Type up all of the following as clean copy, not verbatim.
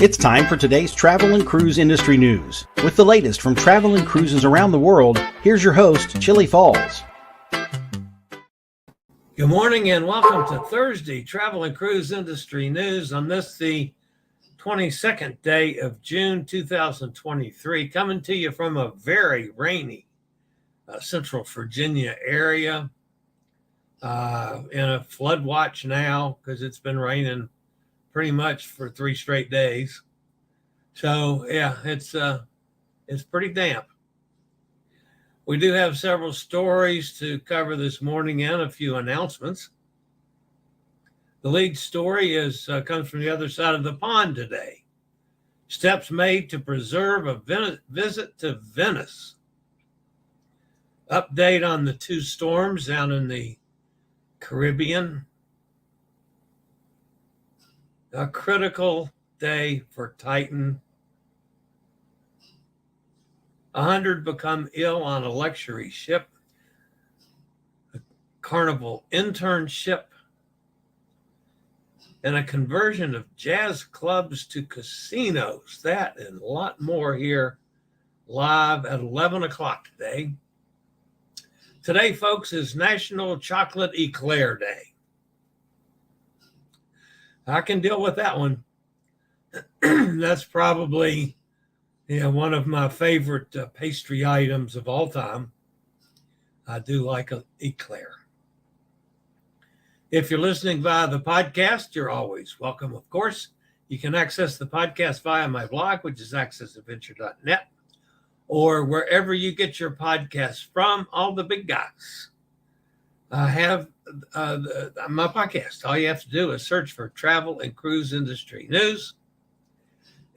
It's time for today's travel and cruise industry news. With the latest from travel and cruises around the world, here's your host, Chillie Falls. Good morning and welcome to Thursday Travel and Cruise Industry News on this, the 22nd day of June 2023, coming to you from a very rainy Central Virginia area in a flood watch now because it's been raining pretty much for 3 straight days. So yeah, it's pretty damp. We do have several stories to cover this morning and a few announcements. The lead story comes from the other side of the pond today. Steps made to preserve a visit to Venice. Update on the 2 storms down in the Caribbean. A critical day for Titan. 100 become ill on a luxury ship. A Carnival Internship. And a conversion of jazz clubs to casinos. That and a lot more here live at 11 o'clock today. Today, folks, is National Chocolate Eclair Day. I can deal with that one. That's probably one of my favorite pastry items of all time. I do like an eclair. If you're listening via the podcast, you're always welcome, of course. You can access the podcast via my blog, which is accessadventure.net, or wherever you get your podcasts from. All the big guys have my podcast. All you have to do is search for Travel and Cruise Industry News,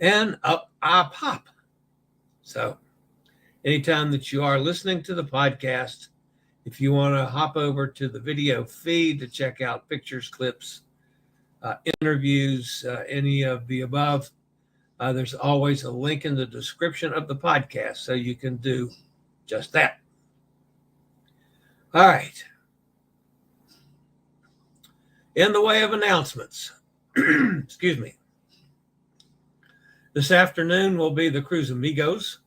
and up I pop. So anytime that you are listening to the podcast, if you want to hop over to the video feed to check out pictures, clips, interviews, any of the above, there's always a link in the description of the podcast, so you can do just that. All right. In the way of announcements, excuse me. This afternoon will be the Cruise Amigos.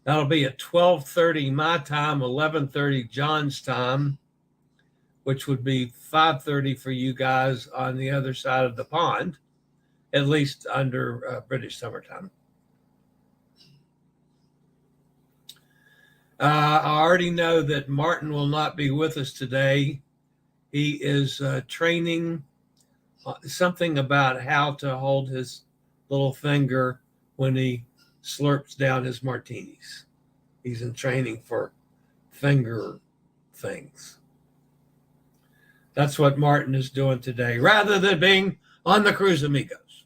That'll be at 12:30 my time, 11:30 John's time, which would be 5:30 for you guys on the other side of the pond, at least under British summertime. I already know that Martin will not be with us today. He is training something about how to hold his little finger when he slurps down his martinis. He's in training for finger things. That's what Martin is doing today, rather than being on the Cruise Amigos.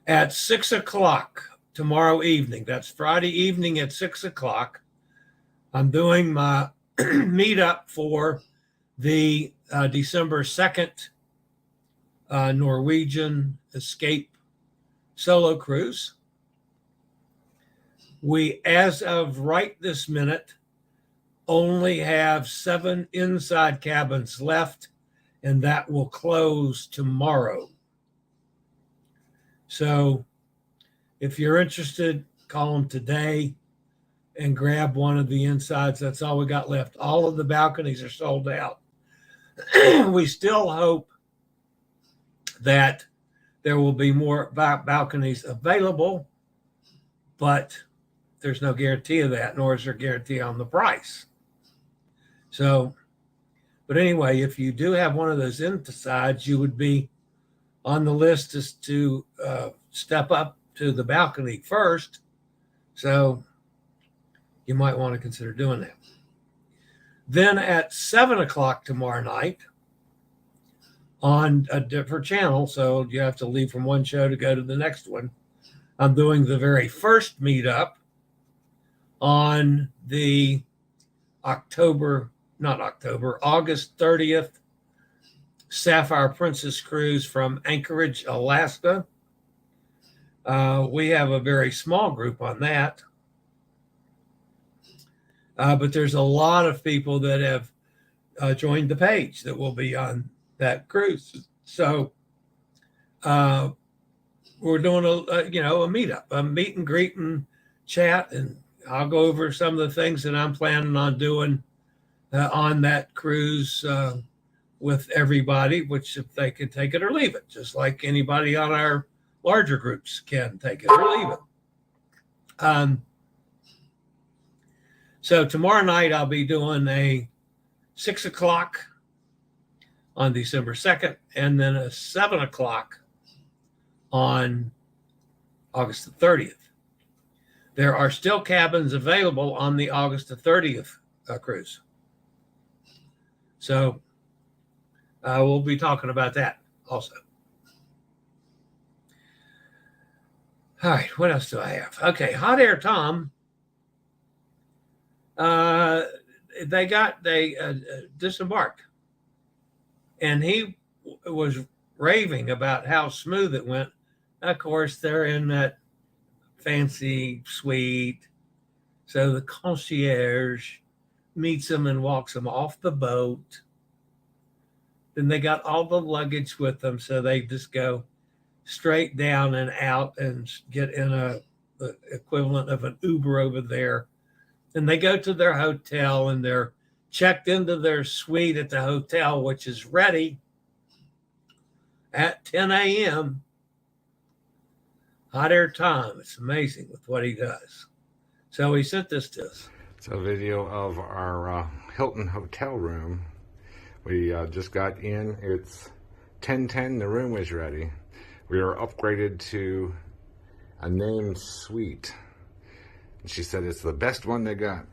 At 6 o'clock tomorrow evening, that's Friday evening at 6 o'clock, I'm doing my meetup for the December 2nd Norwegian Escape solo cruise. We, as of right this minute, only have 7 inside cabins left, and that will close tomorrow. So if you're interested, call them today and grab one of the insides. That's all we got left. All of the balconies are sold out. We still hope that there will be more balconies available, but there's no guarantee of that, nor is there a guarantee on the price. So, but anyway, if you do have one of those insides, you would be on the list to step up to the balcony first. So you might want to consider doing that. Then at 7 o'clock tomorrow night on a different channel, so you have to leave from one show to go to the next one, I'm doing the very first meetup on the August 30th Sapphire Princess cruise from Anchorage, Alaska. We have a very small group on that. But there's a lot of people that have joined the page that will be on that cruise. So we're doing a meetup, a meet and greet and chat, and I'll go over some of the things that I'm planning on doing on that cruise with everybody, which if they can take it or leave it, just like anybody on our larger groups can take it or leave it. So tomorrow night I'll be doing a 6 o'clock on December 2nd, and then a 7 o'clock on August the 30th. There are still cabins available on the August the 30th cruise. So we'll be talking about that also. All right, what else do I have? Okay, Hot Air Tom. They disembarked, and he was raving about how smooth it went. Of course, they're in that fancy suite, so the concierge meets them and walks them off the boat. Then they got all the luggage with them, so they just go straight down and out and get in the equivalent of an Uber over there. And they go to their hotel, and they're checked into their suite at the hotel, which is ready at 10 a.m. Hot Air Tom. It's amazing with what he does. So he sent this to us. It's a video of our Hilton hotel room. We just got in. It's 10:10. The room is ready. We are upgraded to a named suite. And she said it's the best one they got.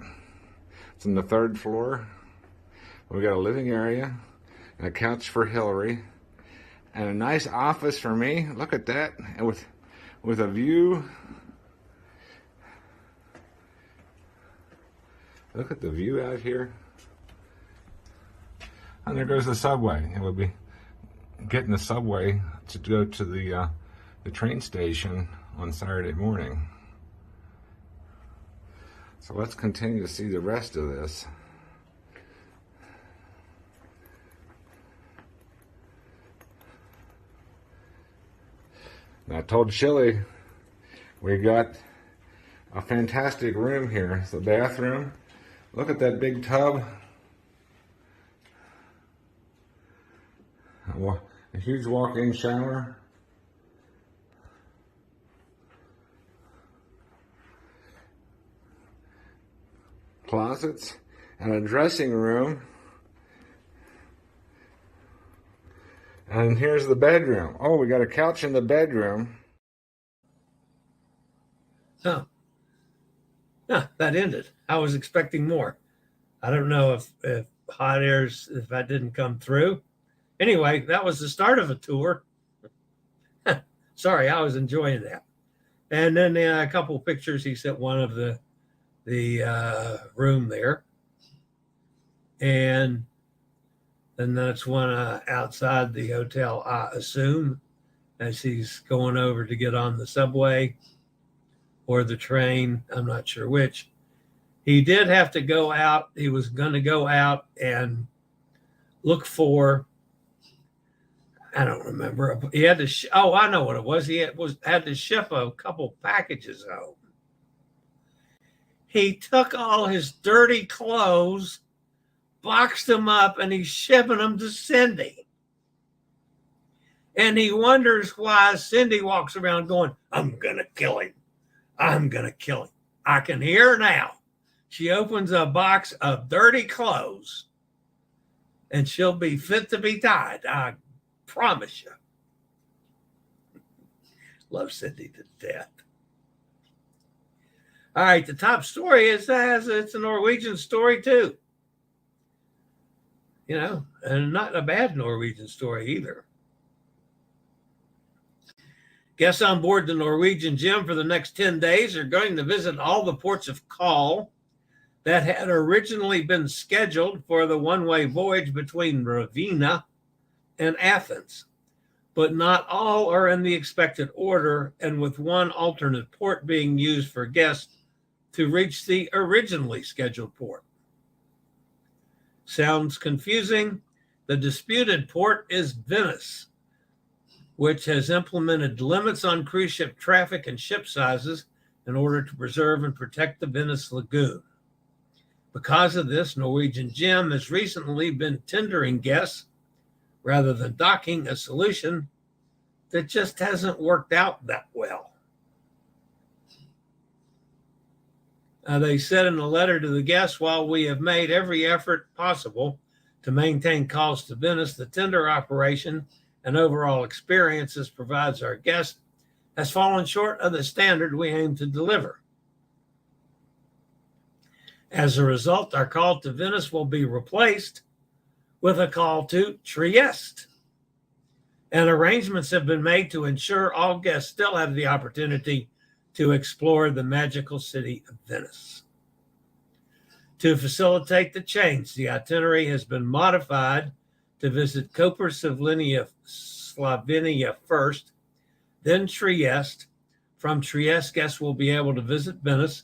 It's on the 3rd floor. We got a living area and a couch for Hillary and a nice office for me. Look at that. And with a view. Look at the view out here. And there goes the subway. And we'll be getting the subway to go to the train station on Saturday morning. So let's continue to see the rest of this. Now, I told Chillie we got a fantastic room here. It's the bathroom. Look at that big tub. A huge walk-in shower. Closets and a dressing room. And here's the bedroom. Oh, we got a couch in the bedroom. Oh. Yeah, that ended. I was expecting more. I don't know if Hot Air's, if that didn't come through. Anyway, that was the start of a tour. Sorry, I was enjoying that. And then a couple of pictures. He sent one of the room there. And then that's one outside the hotel, I assume, as he's going over to get on the subway or the train. I'm not sure which. He did have to go out. He was going to go out and look for, I don't remember. He had to, I know what it was. He had to ship a couple packages home. He took all his dirty clothes, boxed them up, and he's shipping them to Cindy. And he wonders why Cindy walks around going, I'm going to kill him. I'm going to kill him. I can hear her now. She opens a box of dirty clothes, and she'll be fit to be tied. I promise you. Love Cindy to death. All right, the top story is it's a Norwegian story too. You know, and not a bad Norwegian story either. Guests on board the Norwegian Gem for the next 10 days are going to visit all the ports of call that had originally been scheduled for the one-way voyage between Ravenna and Athens. But not all are in the expected order, and with one alternate port being used for guests to reach the originally scheduled port. Sounds confusing? The disputed port is Venice, which has implemented limits on cruise ship traffic and ship sizes in order to preserve and protect the Venice Lagoon. Because of this, Norwegian Gem has recently been tendering guests rather than docking, a solution that just hasn't worked out that well. They said in a letter to the guests, while we have made every effort possible to maintain calls to Venice, the tender operation and overall experiences provides our guests has fallen short of the standard we aim to deliver. As a result, our call to Venice will be replaced with a call to Trieste. And arrangements have been made to ensure all guests still have the opportunity to explore the magical city of Venice. To facilitate the change, the itinerary has been modified to visit Koper, Slovenia first, then Trieste. From Trieste, guests will be able to visit Venice.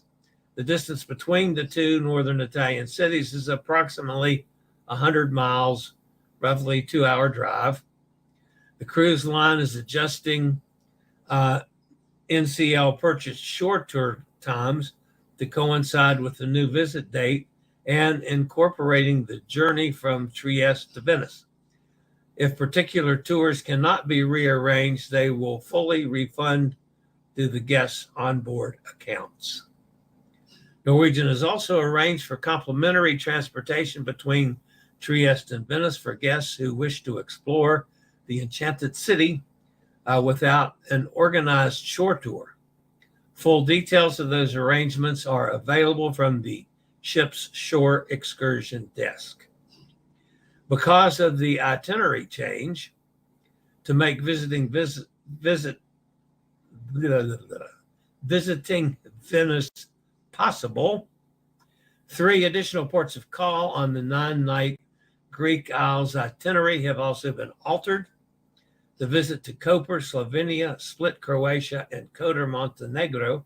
The distance between the two northern Italian cities is approximately 100 miles, roughly 2-hour drive. The cruise line is adjusting NCL purchased shore tour times to coincide with the new visit date and incorporating the journey from Trieste to Venice. If particular tours cannot be rearranged, they will fully refund to the guests' onboard accounts. Norwegian has also arranged for complimentary transportation between Trieste and Venice for guests who wish to explore the enchanted city without an organized shore tour. Full details of those arrangements are available from the ship's shore excursion desk. Because of the itinerary change, to make visiting Venice possible, 3 additional ports of call on the 9-night Greek Isles itinerary have also been altered. The visit to Koper, Slovenia, Split, Croatia, and Kotor, Montenegro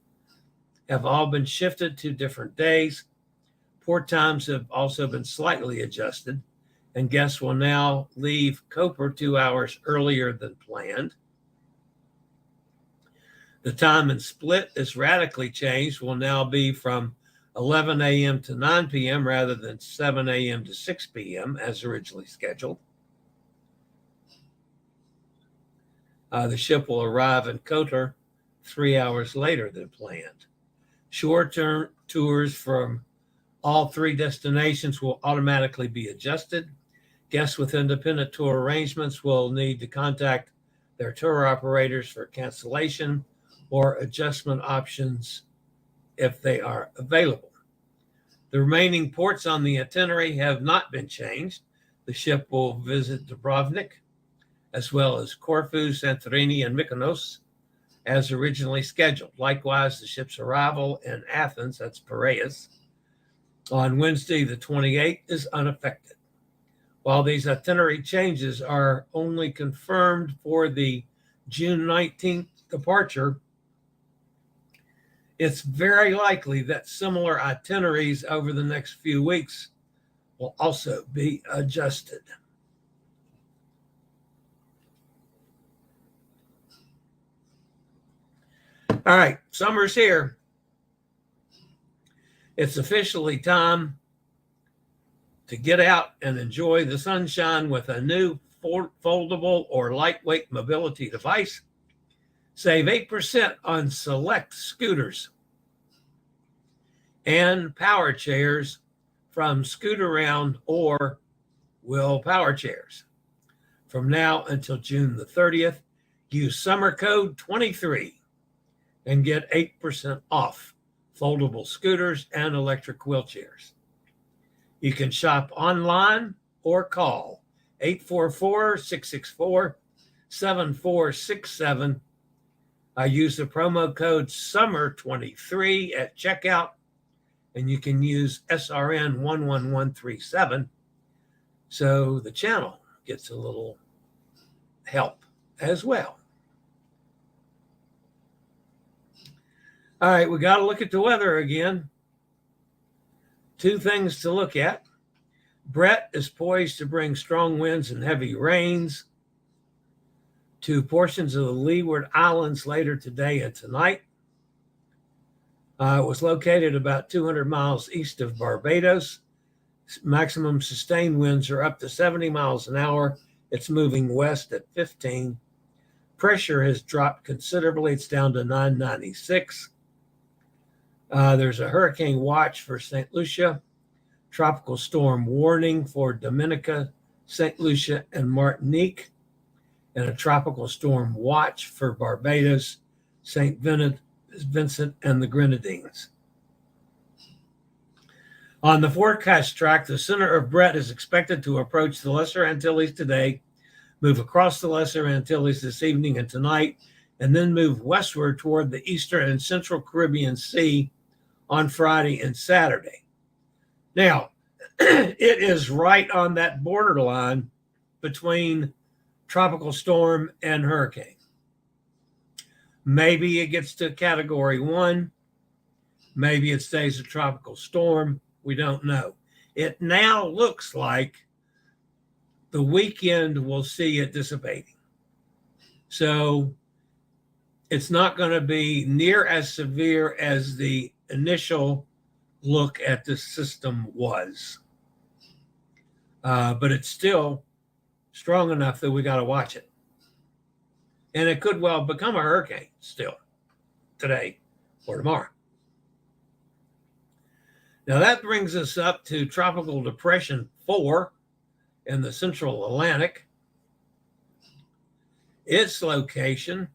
have all been shifted to different days. Port times have also been slightly adjusted, and guests will now leave Koper 2 hours earlier than planned. The time in Split is radically changed, will now be from 11 a.m. to 9 p.m. rather than 7 a.m. to 6 p.m. as originally scheduled. The ship will arrive in Kotor 3 hours later than planned. Short-term tours from all 3 destinations will automatically be adjusted. Guests with independent tour arrangements will need to contact their tour operators for cancellation or adjustment options if they are available. The remaining ports on the itinerary have not been changed. The ship will visit Dubrovnik, as well as Corfu, Santorini, and Mykonos, as originally scheduled. Likewise, the ship's arrival in Athens, that's Piraeus, on Wednesday the 28th is unaffected. While these itinerary changes are only confirmed for the June 19th departure, it's very likely that similar itineraries over the next few weeks will also be adjusted. All right, summer's here. It's officially time to get out and enjoy the sunshine with a new foldable or lightweight mobility device. Save 8% on select scooters and power chairs from Scootaround or Will Power Chairs. From now until June the 30th, use summer code 23 and get 8% off foldable scooters and electric wheelchairs. You can shop online or call 844-664-7467. Use the promo code SUMMER23 at checkout, and you can use SRN 11137 so the channel gets a little help as well. All right, we got to look at the weather again. 2 things to look at. Brett is poised to bring strong winds and heavy rains to portions of the Leeward Islands later today and tonight. It was located about 200 miles east of Barbados. Maximum sustained winds are up to 70 miles an hour. It's moving west at 15. Pressure has dropped considerably. It's down to 996. There's a hurricane watch for St. Lucia, tropical storm warning for Dominica, St. Lucia, and Martinique, and a tropical storm watch for Barbados, St. Vincent, and the Grenadines. On the forecast track, the center of Brett is expected to approach the Lesser Antilles today, move across the Lesser Antilles this evening and tonight, and then move westward toward the Eastern and Central Caribbean Sea on Friday and Saturday. Now, it is right on that borderline between tropical storm and hurricane. Maybe it gets to category 1. Maybe it stays a tropical storm. We don't know. It now looks like the weekend will see it dissipating. So it's not going to be near as severe as the initial look at the system was. But it's still strong enough that we got to watch it. And it could well become a hurricane still today or tomorrow. Now that brings us up to Tropical Depression 4 in the Central Atlantic. Its location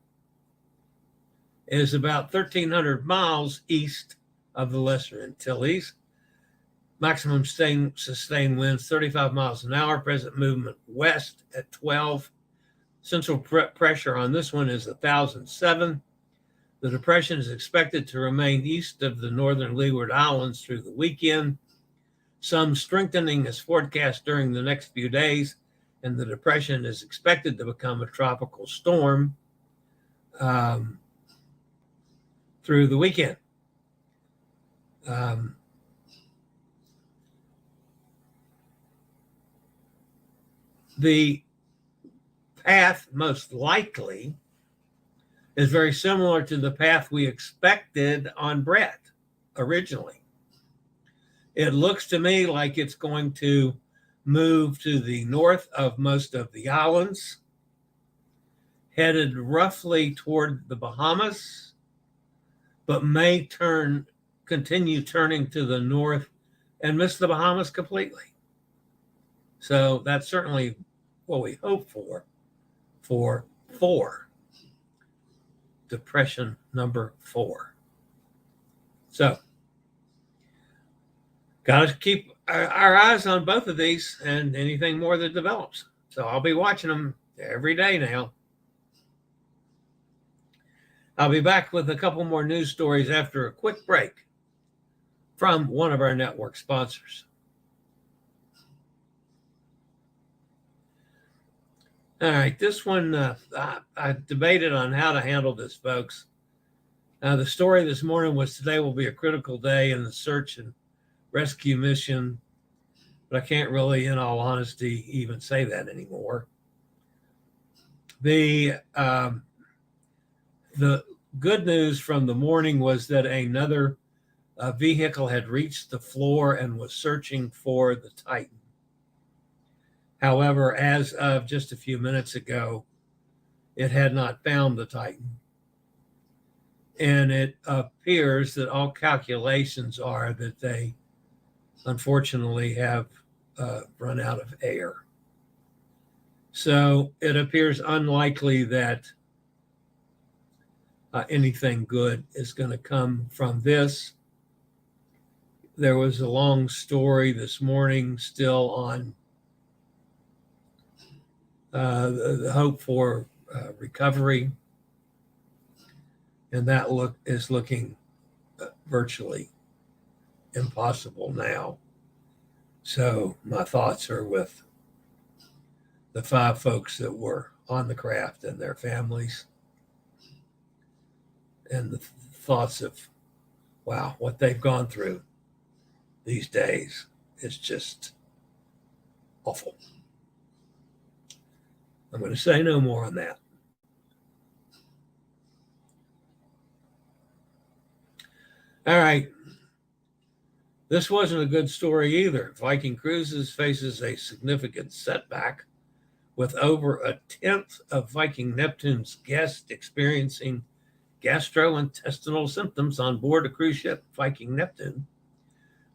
is about 1,300 miles east of the Lesser Antilles. Maximum sustained winds 35 miles an hour. Present movement west at 12. Central pressure on this one is 1,007. The depression is expected to remain east of the northern Leeward Islands through the weekend. Some strengthening is forecast during the next few days, and the depression is expected to become a tropical storm through the weekend. The path most likely is very similar to the path we expected on Brett originally. It looks to me like it's going to move to the north of most of the islands, headed roughly toward the Bahamas, but may continue turning to the north and miss the Bahamas completely. So that's certainly what we hope for 4. Depression number 4. So, got to keep our eyes on both of these and anything more that develops. So I'll be watching them every day now. I'll be back with a couple more news stories after a quick break from one of our network sponsors. All right, this one, I debated on how to handle this, folks. The story this morning was today will be a critical day in the search and rescue mission, but I can't really, in all honesty, even say that anymore. The good news from the morning was that another vehicle had reached the floor and was searching for the Titan. However, as of just a few minutes ago, it had not found the Titan. And it appears that all calculations are that they unfortunately have run out of air. So it appears unlikely that anything good is going to come from this. There was a long story this morning still on the hope for recovery, and that is looking virtually impossible now. So my thoughts are with the 5 folks that were on the craft and their families, and the thoughts of, wow, what they've gone through these days is just awful. I'm going to say no more on that. All right. This wasn't a good story either. Viking Cruises faces a significant setback, with over a tenth of Viking Neptune's guests experiencing gastrointestinal symptoms on board a cruise ship, Viking Neptune,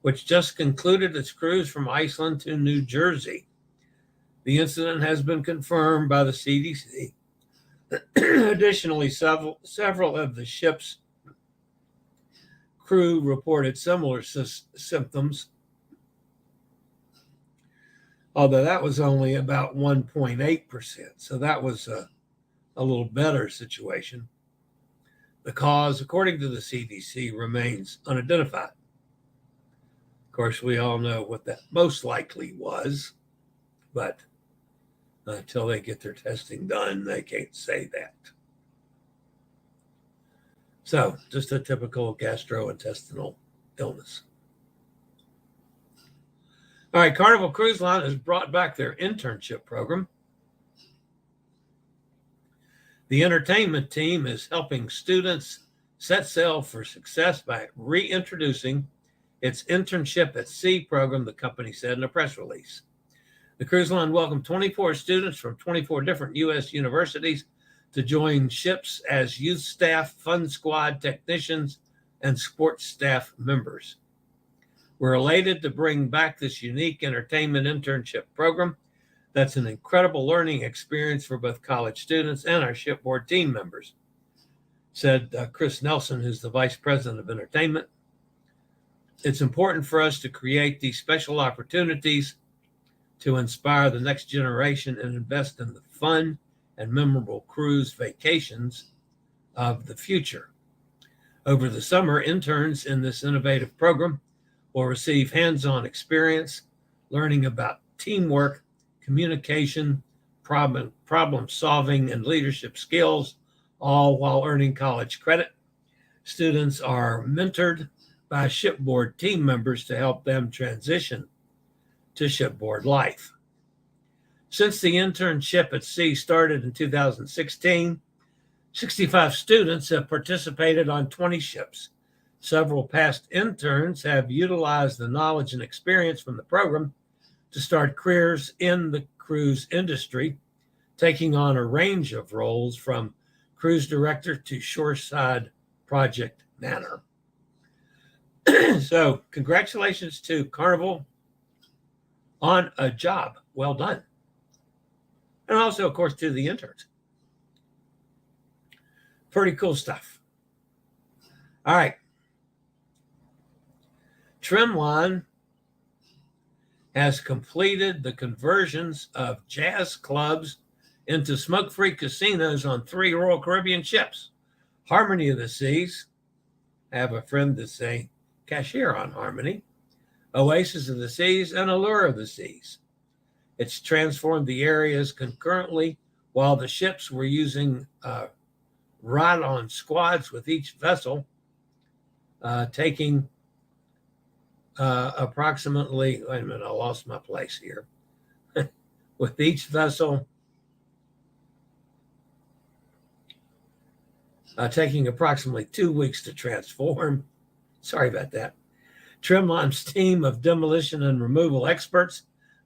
which just concluded its cruise from Iceland to New Jersey. The incident has been confirmed by the CDC. Additionally, several of the ship's crew reported similar symptoms, although that was only about 1.8%. So that was a little better situation. The cause, according to the CDC, remains unidentified. Of course, we all know what that most likely was, but until they get their testing done, they can't say that. So, just a typical gastrointestinal illness. All right, Carnival Cruise Line has brought back their internship program. The entertainment team is helping students set sail for success by reintroducing its Internship at Sea program, the company said in a press release. The cruise line welcomed 24 students from 24 different U.S. universities to join ships as youth staff, fun squad technicians, and sports staff members. We're elated to bring back this unique entertainment internship program. That's an incredible learning experience for both college students and our shipboard team members, said Chris Nelson, who's the vice president of entertainment. It's important for us to create these special opportunities to inspire the next generation and invest in the fun and memorable cruise vacations of the future. Over the summer, interns in this innovative program will receive hands-on experience, learning about teamwork, communication, problem solving, and leadership skills, all while earning college credit. Students are mentored by shipboard team members to help them transition to shipboard life. Since the internship at sea started in 2016, 65 students have participated on 20 ships. Several past interns have utilized the knowledge and experience from the program to start careers in the cruise industry, taking on a range of roles from cruise director to shoreside project manager. So congratulations to Carnival on a job well done. And also, of course, to the interns. Pretty cool stuff. All right. Trimline has completed the conversions of jazz clubs into smoke-free casinos on 3 Royal Caribbean ships. Harmony of the Seas, I have a friend that's a cashier on Harmony, Oasis of the Seas, and Allure of the Seas. It's transformed the areas concurrently while the ships were using ride-on squads with each vessel taking approximately, wait a minute, I lost my place here. With each vessel taking approximately 2 weeks to transform. Sorry about that. Trimline's team of demolition and removal experts,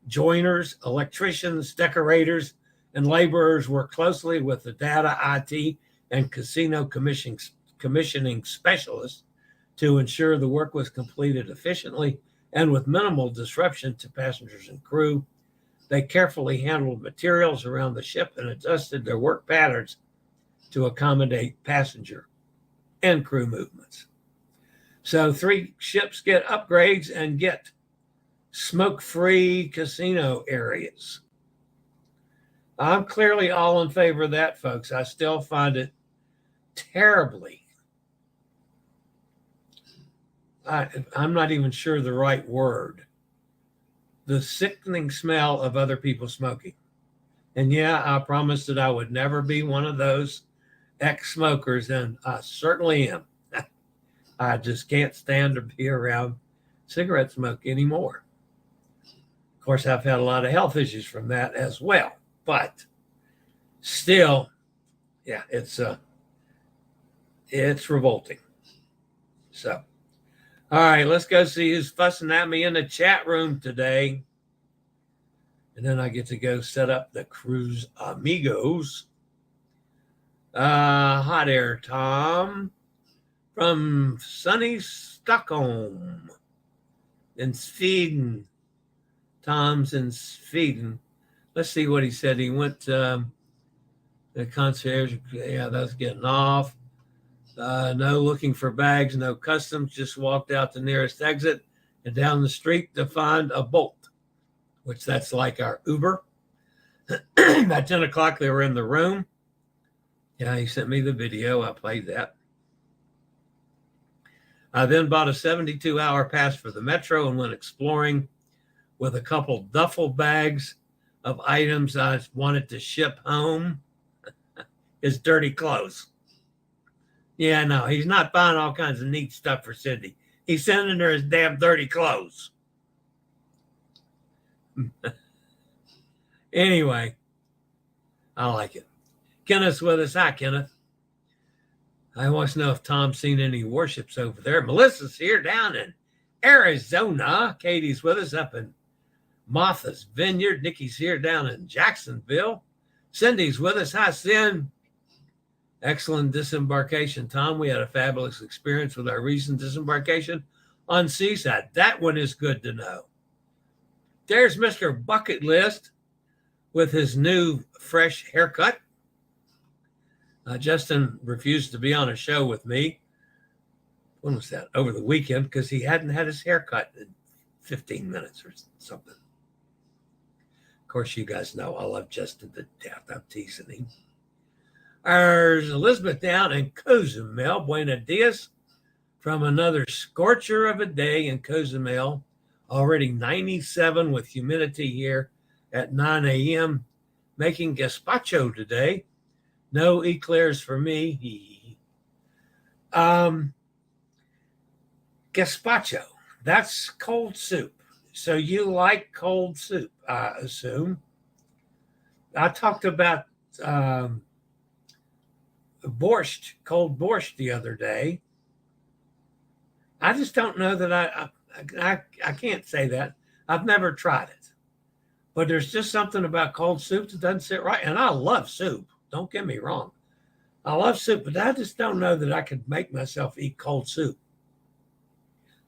joiners, electricians, decorators, and laborers work closely with the data, IT, and casino commissioning specialists to ensure the work was completed efficiently and with minimal disruption to passengers and crew. They carefully handled materials around the ship and adjusted their work patterns to accommodate passenger and crew movements. So 3 ships get upgrades and get smoke-free casino areas. I'm clearly all in favor of that, folks. I still find it terribly, I'm not even sure the right word, the sickening smell of other people smoking. And yeah, I promised that I would never be one of those ex-smokers, and I certainly am. I just can't stand to be around cigarette smoke anymore. Of course, I've had a lot of health issues from that as well, but still, yeah, it's revolting. So, All right, let's go see who's fussing at me in the chat room today. And then I get to go set up the cruise amigos. Hi there, Tom from sunny Stockholm in Sweden. Tom's in Sweden. Let's see what he said. He went to the concierge. Yeah, that's getting off. No looking for bags, no customs. Just walked out the nearest exit and down the street to find a Bolt, which that's like our Uber. At 10 o'clock, they were in the room. Yeah, he sent me the video. I played that. I then bought a 72-hour pass for the metro and went exploring with a couple duffel bags of items I wanted to ship home. His dirty clothes. Yeah, no, he's not buying all kinds of neat stuff for Cindy. He's sending her his damn dirty clothes. Anyway, I like it. Kenneth's with us. Hi, Kenneth. I want to know if Tom's seen any warships over there. Melissa's here down in Arizona. Katie's with us up in Martha's Vineyard. Nikki's here down in Jacksonville. Cindy's with us. Hi, Cindy. Excellent disembarkation, Tom. We had a fabulous experience with our recent disembarkation on Seaside. That one is good to know. There's Mr. Bucket List with his new fresh haircut. Justin refused to be on a show with me. When was that? Over the weekend, because he hadn't had his haircut in 15 minutes or something. Of course, you guys know I love Justin to death. I'm teasing him. There's Elizabeth down in Cozumel, Buenos Dias, from another scorcher of a day in Cozumel. Already 97 with humidity here at 9 a.m. Making gazpacho today. No eclairs for me. Gazpacho, that's cold soup. So you like cold soup, I assume. I talked about borscht, cold borscht the other day. I just don't know that I can't say that. I've never tried it. But there's just something about cold soup that doesn't sit right. And I love soup. Don't get me wrong. I love soup, but I just don't know that I could make myself eat cold soup.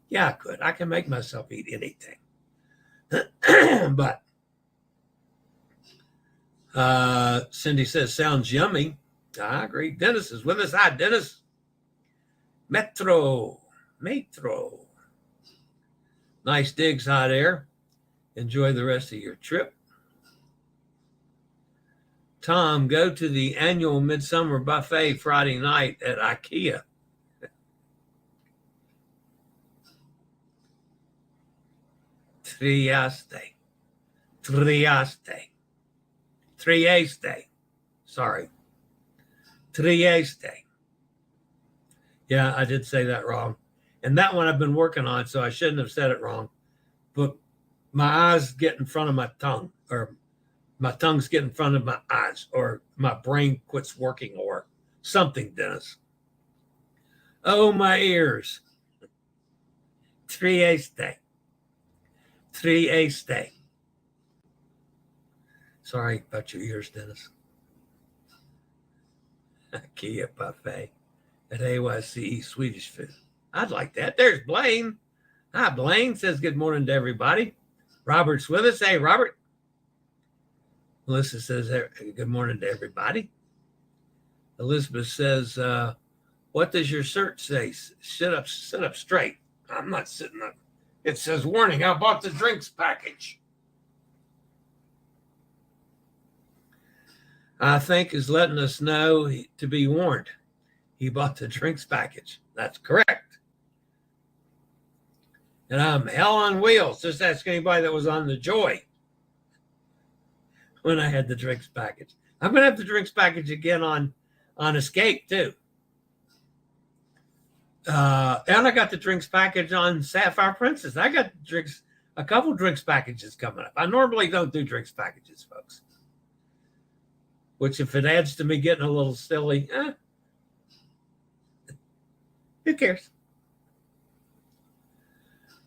Yeah, I could. I can make myself eat anything. But Cindy says, sounds yummy. I agree. Dennis is with us. Hi, Dennis. Metro. Nice digs hot air. Enjoy the rest of your trip. Tom, go to the annual Midsummer Buffet Friday night at IKEA. Trieste. Sorry. Trieste. Yeah, I did say that wrong. And that one I've been working on, so I shouldn't have said it wrong. But my eyes get in front of my tongue, or my tongue's get in front of my eyes, or my brain quits working, or something, Dennis. Oh, my ears. Trieste. Sorry about your ears, Dennis. IKEA buffet at AYCE Swedish food. I'd like that. There's Blaine. Hi, Blaine. Says good morning to everybody. Robert's with us. Hey, Robert. Melissa says good morning to everybody. Elizabeth says, what does your shirt say? Sit up straight. I'm not sitting up. It says, warning, I bought the drinks package. I think is letting us know to be warned. He bought the drinks package. That's correct. And I'm hell on wheels. Just ask anybody that was on the Joy when I had the drinks package. I'm going to have the drinks package again on Escape too. And I got the drinks package on Sapphire Princess. I got a couple drinks packages coming up. I normally don't do drinks packages, folks. Which, if it adds to me getting a little silly, who cares?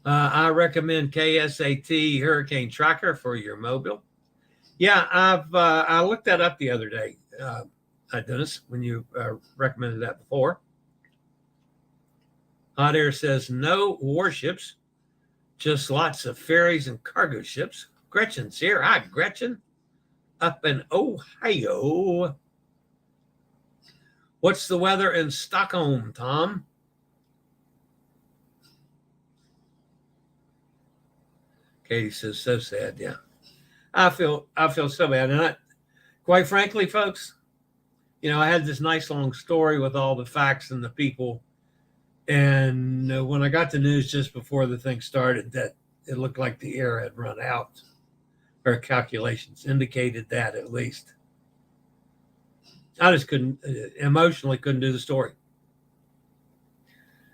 I recommend KSAT Hurricane Tracker for your mobile. Yeah, I looked that up the other day, Dennis, when you recommended that before. Hot Air says no warships, just lots of ferries and cargo ships. Gretchen's here. Hi, Gretchen, up in Ohio. What's the weather in Stockholm, Tom? Katie says, so sad. Yeah, I feel so bad. And quite frankly, folks, I had this nice long story with all the facts and the people. And when I got the news just before the thing started that it looked like the air had run out, or calculations indicated that at least, I just emotionally couldn't do the story.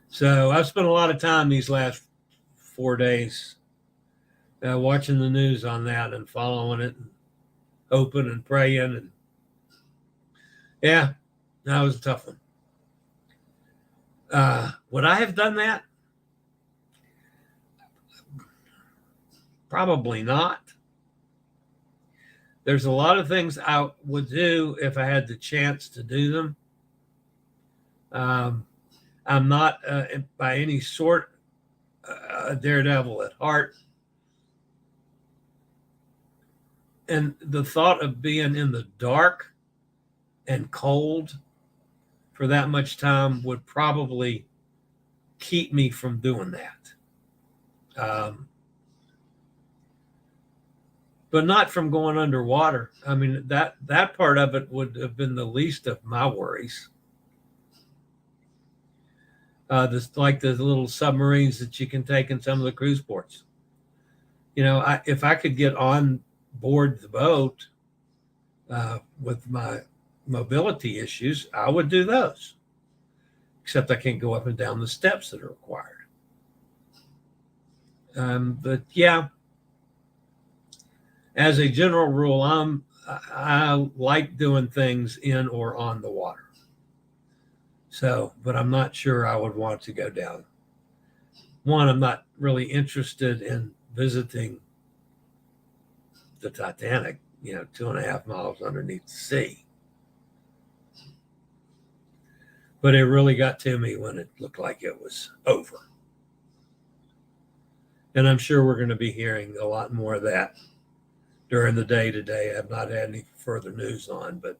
So I've spent a lot of time these last 4 days watching the news on that and following it and hoping and praying. And yeah, that was a tough one. Would I have done that? Probably not. There's a lot of things I would do if I had the chance to do them. I'm not by any sort a daredevil at heart. And the thought of being in the dark and cold for that much time would probably keep me from doing that. But not from going underwater. I mean, that part of it would have been the least of my worries. Like the little submarines that you can take in some of the cruise ports. If I could get on board the boat with my mobility issues, I would do those. Except I can't go up and down the steps that are required. But yeah, as a general rule, I like doing things in or on the water. So, but I'm not sure I would want to go down. One, I'm not really interested in visiting the Titanic, 2.5 miles underneath the sea. But it really got to me when it looked like it was over. And I'm sure we're going to be hearing a lot more of that during the day today. I've not had any further news on, but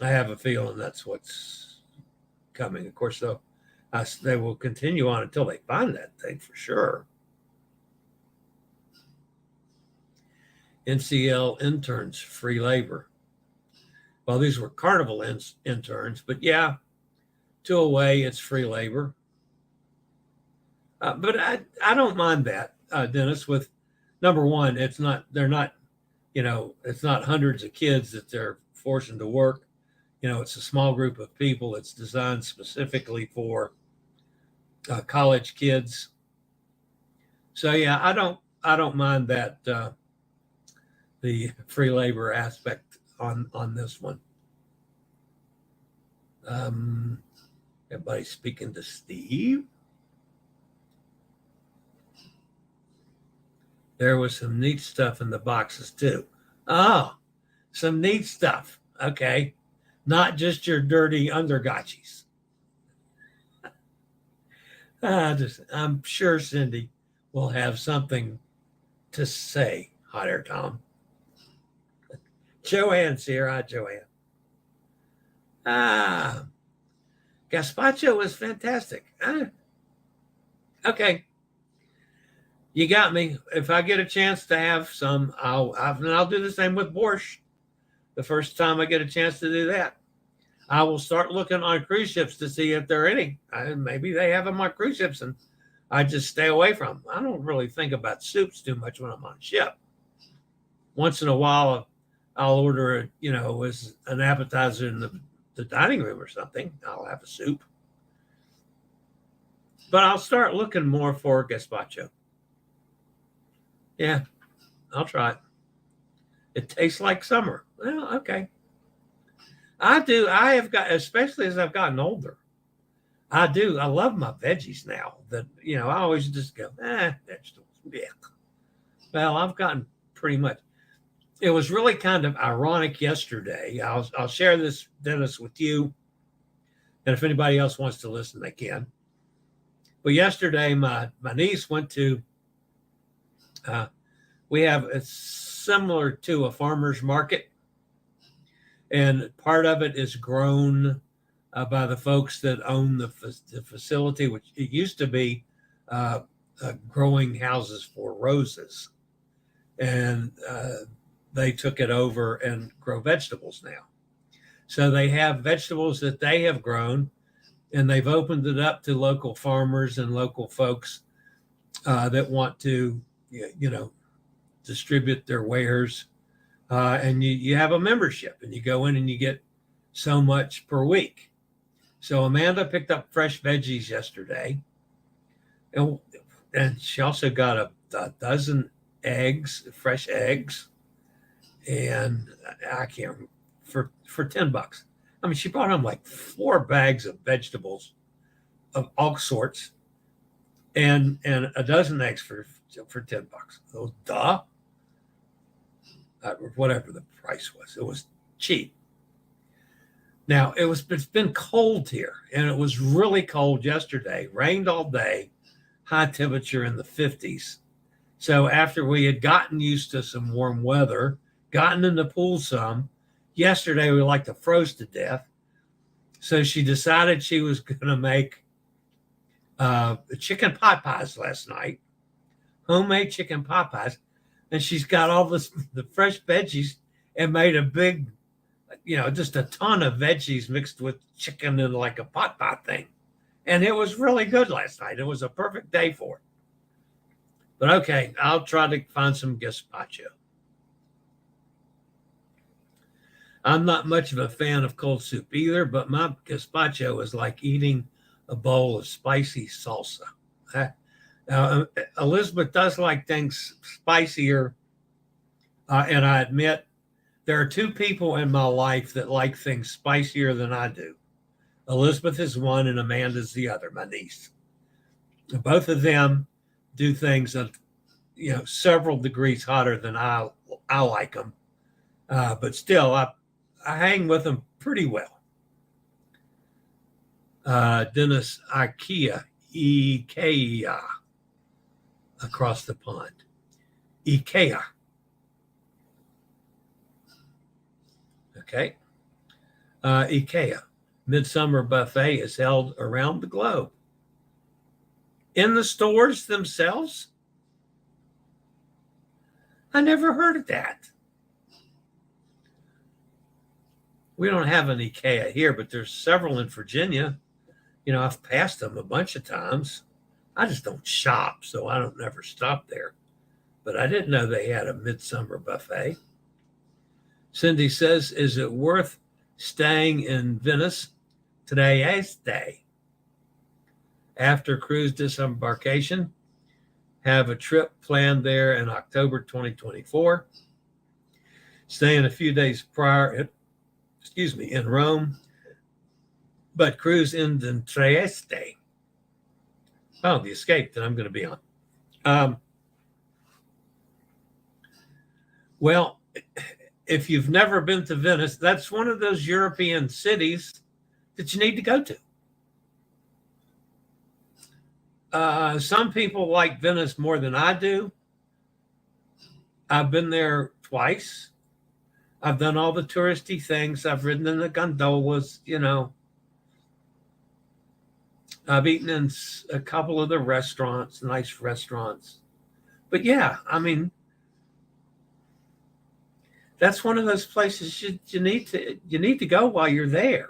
I have a feeling that's what's coming. Of course, though, they will continue on until they find that thing for sure. NCL interns, free labor. Well, these were Carnival interns, but yeah, to a way, it's free labor. But I don't mind that, Dennis, with number one, it's not hundreds of kids that they're forcing to work. It's a small group of people. It's designed specifically for college kids. So yeah, I don't mind that the free labor aspect on this one. Everybody's speaking to Steve. There was some neat stuff in the boxes too. Oh, some neat stuff. Okay. Not just your dirty undergotchies. I'm sure Cindy will have something to say. Hot Air Tom. Joanne's here. Hi, Joanne. Gazpacho was fantastic. Okay. You got me. If I get a chance to have some, I'll do the same with borscht. The first time I get a chance to do that, I will start looking on cruise ships to see if there are any. Maybe they have them on cruise ships, and I just stay away from them. I don't really think about soups too much when I'm on a ship. Once in a while, I'll order it, as an appetizer in the dining room or something. I'll have a soup. But I'll start looking more for gazpacho. Yeah, I'll try it. It tastes like summer. Well, okay. I have got, especially as I've gotten older, I do. I love my veggies now. That I always just go, vegetables. Yeah. Well, I've gotten pretty much. It was really kind of ironic yesterday. I'll share this, Dennis, with you, and if anybody else wants to listen, they can. But yesterday, my niece went to. We have it's similar to a farmer's market, and part of it is grown by the folks that own the facility, which it used to be growing houses for roses, and they took it over and grow vegetables now. So they have vegetables that they have grown, and they've opened it up to local farmers and local folks that want to, distribute their wares. And you have a membership, and you go in and you get so much per week. So Amanda picked up fresh veggies yesterday, and she also got a dozen eggs, fresh eggs, and I can't remember, for $10. I mean, she brought home like 4 bags of vegetables of all sorts, and a dozen eggs for $10. So duh, whatever the price was, it was cheap. Now it's been cold here, and it was really cold yesterday. Rained all day, high temperature in the 50s. So after we had gotten used to some warm weather, gotten in the pool some, yesterday we like to froze to death. So she decided she was going to make chicken pot pies last night, homemade chicken pot pies, and she's got all the fresh veggies and made a big, just a ton of veggies mixed with chicken in like a pot pie thing. And it was really good last night. It was a perfect day for it. But okay, I'll try to find some gazpacho. I'm not much of a fan of cold soup either, but my gazpacho is like eating a bowl of spicy salsa. Now, Elizabeth does like things spicier, and I admit there are 2 people in my life that like things spicier than I do. Elizabeth is one, and Amanda's the other, my niece. Both of them do things several degrees hotter than I like them, but still, I hang with them pretty well. Dennis, IKEA, across the pond. IKEA. Okay. IKEA. Midsummer Buffet is held around the globe. In the stores themselves? I never heard of that. We don't have an IKEA here, but there's several in Virginia. I've passed them a bunch of times. I just don't shop, so I don't never stop there. But I didn't know they had a midsummer buffet. Cindy says, is it worth staying in Venice today's day? After cruise disembarkation, have a trip planned there in October 2024. Staying a few days prior, in Rome, but cruise in the Trieste. Oh, the escape that I'm going to be on. Well, if you've never been to Venice, that's one of those European cities that you need to go to. Some people like Venice more than I do. I've been there twice. I've done all the touristy things. I've ridden in the gondolas, I've eaten in a couple of the restaurants, nice restaurants. But yeah, I mean, that's one of those places you need to go while you're there.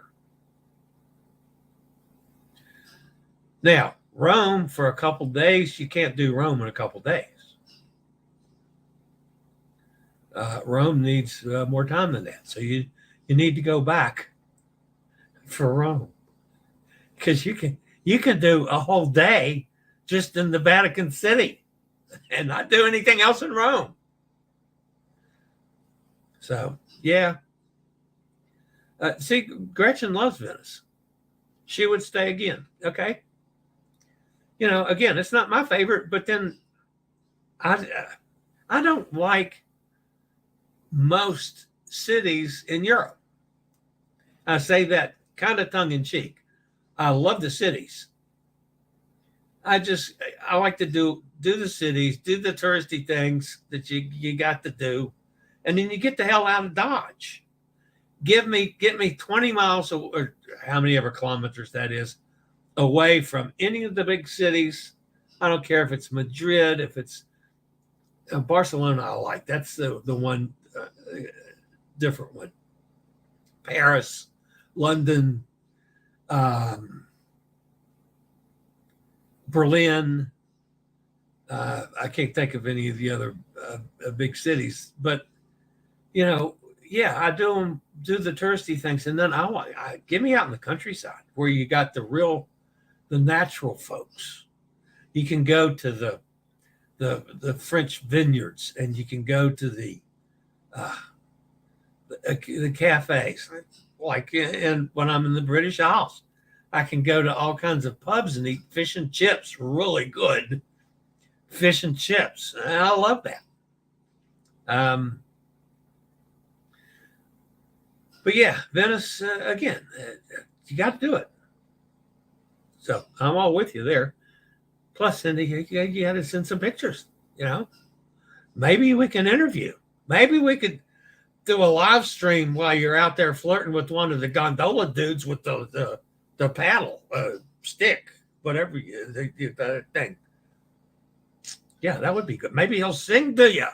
Now, Rome for a couple days, you can't do Rome in a couple days. Rome needs more time than that. So you need to go back for Rome, because you can do a whole day just in the Vatican City and not do anything else in Rome. So, yeah. See, Gretchen loves Venice. she would stay again. Okay. Again, it's not my favorite, but then I don't like most cities in Europe. I say that kind of tongue in cheek. I love the cities. I like to do the cities, do the touristy things that you got to do, and then you get the hell out of Dodge. Get me 20 miles or how many ever kilometers that is away from any of the big cities. I don't care if it's Madrid, if it's Barcelona. I like that's the one different one. Paris, London, Berlin. I can't think of any of the other big cities, but I do the touristy things, and then I get me out in the countryside where you got the natural folks. You can go to the French vineyards, and you can go to the cafes. Like when I'm in the British Isles, I can go to all kinds of pubs and eat fish and chips, really good fish and chips. And I love that. But yeah, Venice, again, you got to do it. So I'm all with you there. Plus, Cindy, you got to send some pictures, Maybe we can interview. Maybe we could do a live stream while you're out there flirting with one of the gondola dudes with the paddle, stick, whatever the thing. Yeah, that would be good. Maybe he'll sing to you.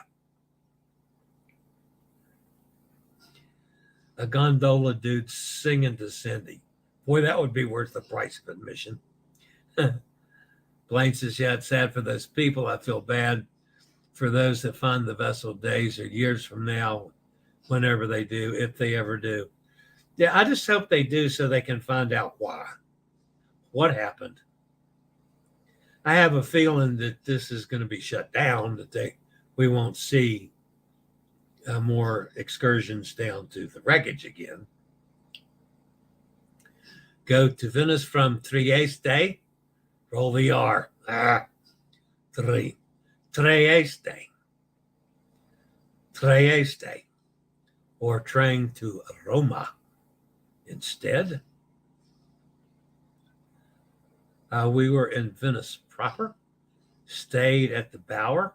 A gondola dude singing to Cindy. Boy, that would be worth the price of admission. Blaine says, yeah, it's sad for those people. I feel bad for those that find the vessel days or years from now, whenever they do, if they ever do. Yeah, I just hope they do so they can find out why. What happened? I have a feeling that this is going to be shut down, that we won't see more excursions down to the wreckage again. Go to Venice from Trieste. Roll the R. Trieste. Or train to Roma instead. We were in Venice proper. Stayed at the Bower.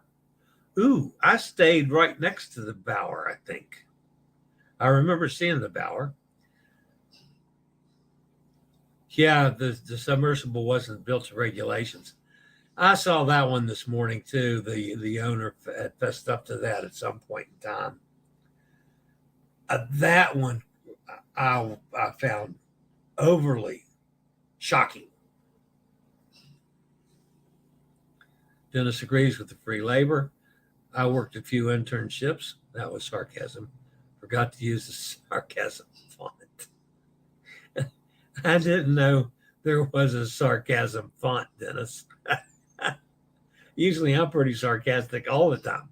Ooh, I stayed right next to the Bower, I think. I remember seeing the Bower. Yeah, the submersible wasn't built to regulations. I saw that one this morning too. The owner had fessed up to that at some point in time. That one I found overly shocking. Dennis agrees with the free labor. I worked a few internships. That was sarcasm. Forgot to use the sarcasm font. I didn't know there was a sarcasm font, Dennis. Usually I'm pretty sarcastic all the time.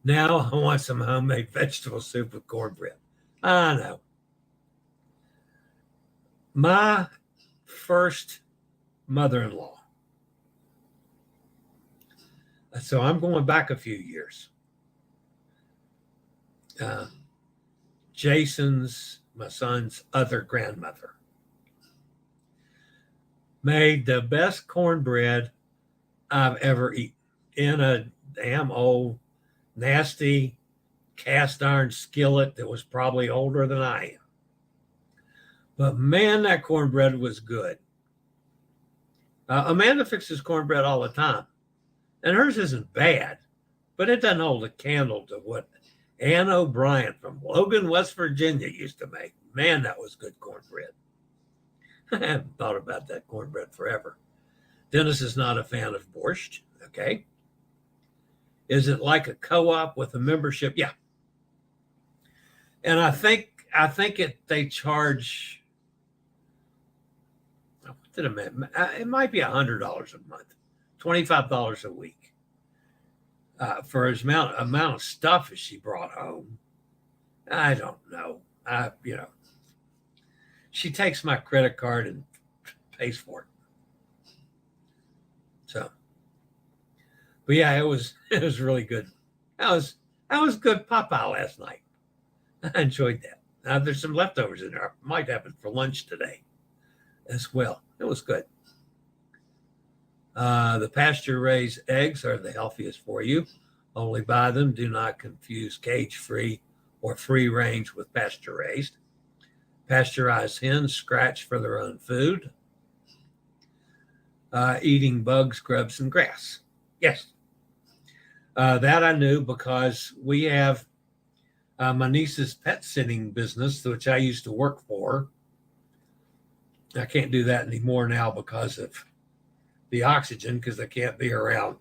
Now I want some homemade vegetable soup with cornbread. I know. My first mother-in-law. So I'm going back a few years. Jason's, my son's other grandmother, made the best cornbread I've ever eaten in a damn old, nasty cast iron skillet that was probably older than I am. But man, that cornbread was good. Amanda fixes cornbread all the time, and hers isn't bad, but it doesn't hold a candle to what Ann O'Brien from Logan, West Virginia used to make. Man, that was good cornbread. I haven't thought about that cornbread forever. Dennis is not a fan of borscht. Okay. Is it like a co-op with a membership? Yeah. And I think they charge, it might be $100 a month, $25 a week. For his amount of stuff as she brought home. I don't know. she takes my credit card and pays for it. So, but yeah, it was really good. That was good Popeye last night. I enjoyed that. Now there's some leftovers in there. I might have it for lunch today as well. It was good. The pasture-raised eggs are the healthiest for you. Only buy them. Do not confuse cage-free or free-range with pasture-raised. Pasteurized hens scratch for their own food. Eating bugs, grubs, and grass. Yes. That I knew because we have my niece's pet sitting business, which I used to work for. I can't do that anymore now because of the oxygen, because I can't be around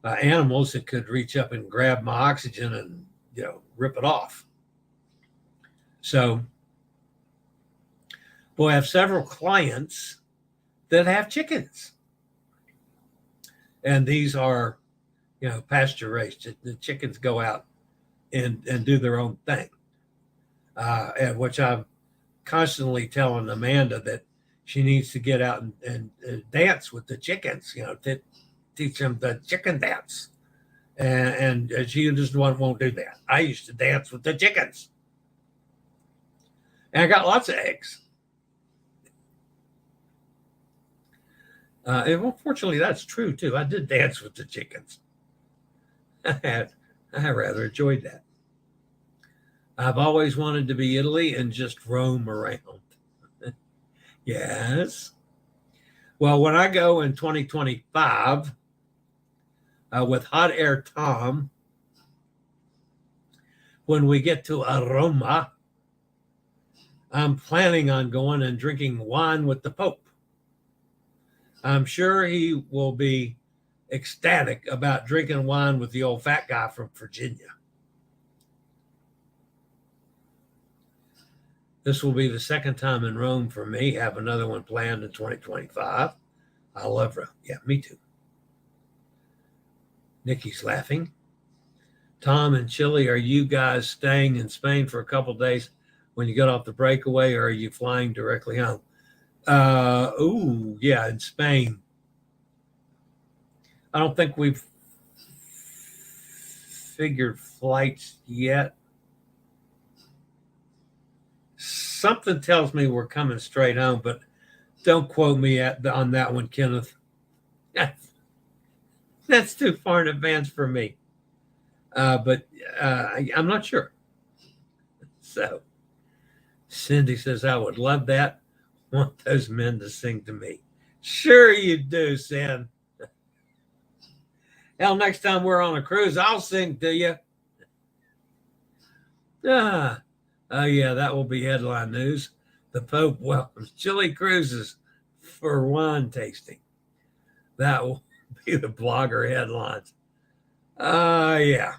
animals that could reach up and grab my oxygen and, rip it off. So, boy, I have several clients that have chickens. And these are, pasture raised. The chickens go out and do their own thing. And which I'm constantly telling Amanda that she needs to get out and dance with the chickens, to teach them the chicken dance. And she just won't do that. I used to dance with the chickens. And I got lots of eggs. And unfortunately, that's true, too. I did dance with the chickens. I rather enjoyed that. I've always wanted to be Italy and just roam around. Yes. Well, when I go in 2025 with Hot Air Tom, when we get to Roma, I'm planning on going and drinking wine with the Pope. I'm sure he will be ecstatic about drinking wine with the old fat guy from Virginia. This will be the second time in Rome for me. Have another one planned in 2025. I love Rome. Yeah, me too. Nikki's laughing. Tom and Chillie, are you guys staying in Spain for a couple of days when you get off the breakaway, or are you flying directly home? Yeah, in Spain. I don't think we've figured flights yet. Something tells me we're coming straight home, but don't quote me on that one, Kenneth. That's too far in advance for me. But I'm not sure. So Cindy says, I would love that. Want those men to sing to me. Sure you do, Sin. Hell, next time we're on a cruise, I'll sing to you. Oh, yeah, that will be headline news. The Pope welcomes Chillie cruises for wine tasting. That will be the blogger headlines. Yeah.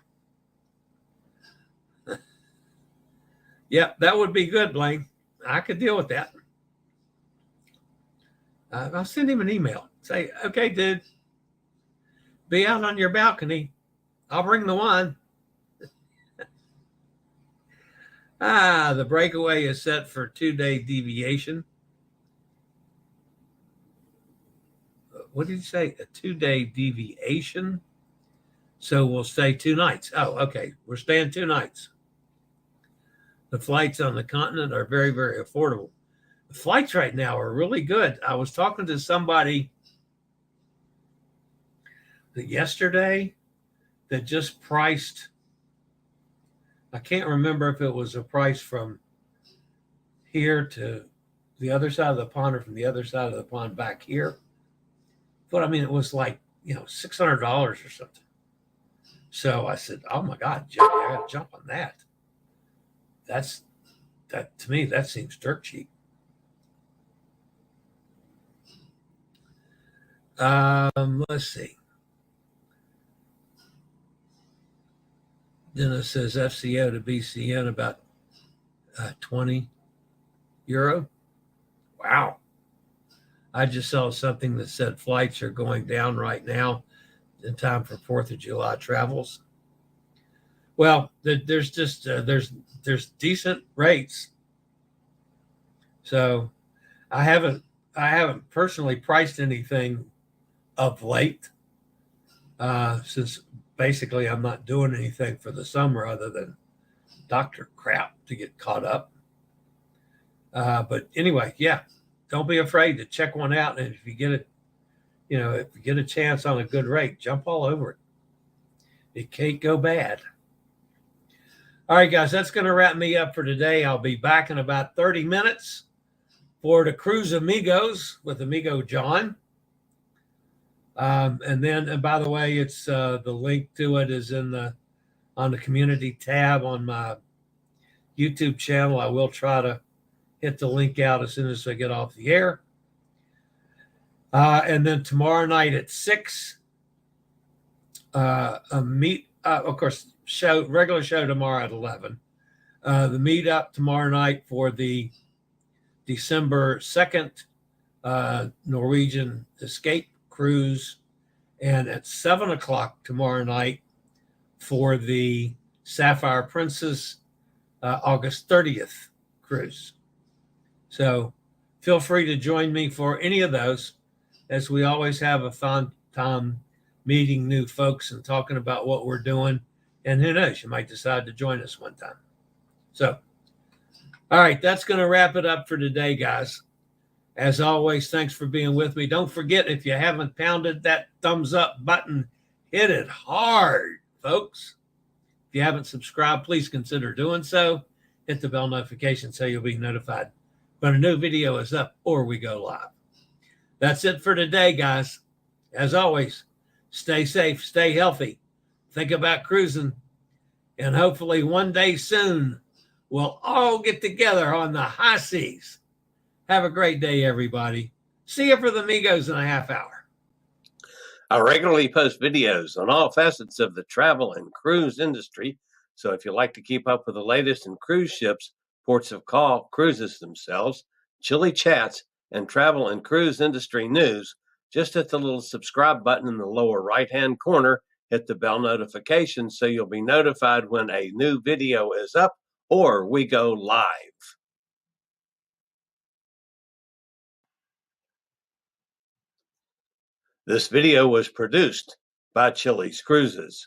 Yep, that would be good, Blaine. I could deal with that. I'll send him an email. Say, okay, dude, be out on your balcony. I'll bring the wine. The breakaway is set for 2-day deviation. What did you say? A 2-day deviation? So we'll stay 2 nights. Oh, okay. We're staying 2 nights. The flights on the continent are very, very affordable. The flights right now are really good. I was talking to somebody yesterday that just priced, I can't remember if it was a price from here to the other side of the pond or from the other side of the pond back here. But I mean, it was like, $600 or something. So I said, oh my God, Jackie, I got to jump on that. That to me, that seems dirt cheap. Let's see. Dennis says FCO to BCN about 20 euro. Wow. I just saw something that said flights are going down right now in time for 4th of July travels. Well, there's just there's decent rates. So I haven't personally priced anything of late, since basically I'm not doing anything for the summer other than doctor crap to get caught up. But anyway, yeah, don't be afraid to check one out. And if you get it, if you get a chance on a good rate, jump all over it. It can't go bad. All right, guys, that's going to wrap me up for today. I'll be back in about 30 minutes for the Cruise Amigos with Amigo John. And by the way, it's the link to it is on the community tab on my YouTube channel. I will try to hit the link out as soon as I get off the air. And then tomorrow night at 6, of course, regular show tomorrow at 11. The meetup tomorrow night for the December 2nd Norwegian Escape Cruise, and at 7 o'clock tomorrow night for the Sapphire Princess August 30th cruise. So feel free to join me for any of those, as we always have a fun time meeting new folks and talking about what we're doing. And who knows, you might decide to join us one time. So, all right, that's going to wrap it up for today, guys. As always, thanks for being with me. Don't forget, if you haven't pounded that thumbs up button, hit it hard, folks. If you haven't subscribed, please consider doing so. Hit the bell notification so you'll be notified when a new video is up or we go live. That's it for today, guys. As always, stay safe, stay healthy, think about cruising, and hopefully one day soon we'll all get together on the high seas. Have a great day, everybody. See you for the Amigos in a half hour. I regularly post videos on all facets of the travel and cruise industry. So if you like to keep up with the latest in cruise ships, ports of call, cruises themselves, Chillie chats, and travel and cruise industry news, just hit the little subscribe button in the lower right-hand corner, hit the bell notification so you'll be notified when a new video is up or we go live. This video was produced by Chilliescruises.